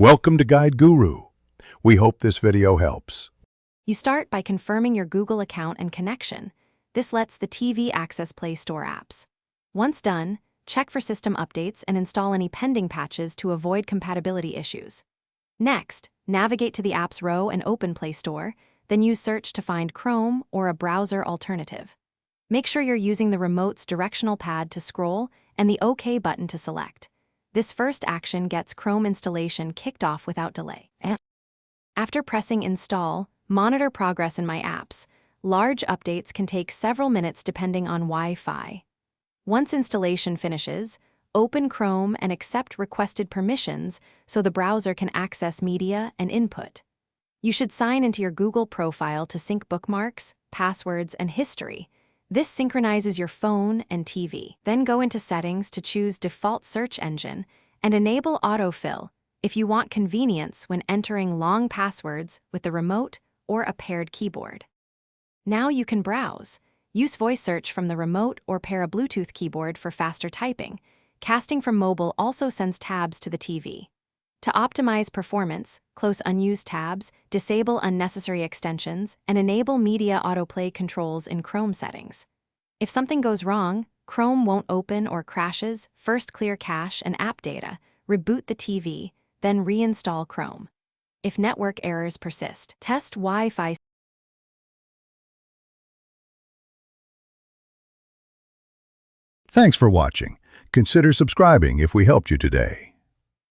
Welcome to Guide Guru. We hope this video helps. You start by confirming your Google account and connection. This lets the TV access Play Store apps. Once done, check for system updates and install any pending patches to avoid compatibility issues. Next, navigate to the Apps row and open Play Store, then use search to find Chrome or a browser alternative. Make sure you're using the remote's directional pad to scroll and the OK button to select. This first action gets Chrome installation kicked off without delay. After pressing Install, monitor progress in My Apps. Large updates can take several minutes depending on Wi-Fi. Once installation finishes, open Chrome and accept requested permissions so the browser can access media and input. You should sign into your Google profile to sync bookmarks, passwords, and history. This synchronizes your phone and TV. Then go into Settings to choose Default Search Engine and enable autofill if you want convenience when entering long passwords with the remote or a paired keyboard. Now you can browse. Use voice search from the remote or pair a Bluetooth keyboard for faster typing. Casting from mobile also sends tabs to the TV. To optimize performance, close unused tabs, disable unnecessary extensions, and enable media autoplay controls in Chrome settings. If something goes wrong, Chrome won't open or crashes, first clear cache and app data, reboot the TV, then reinstall Chrome. If network errors persist, test Wi-Fi. Thanks for watching. Consider subscribing if we helped you today.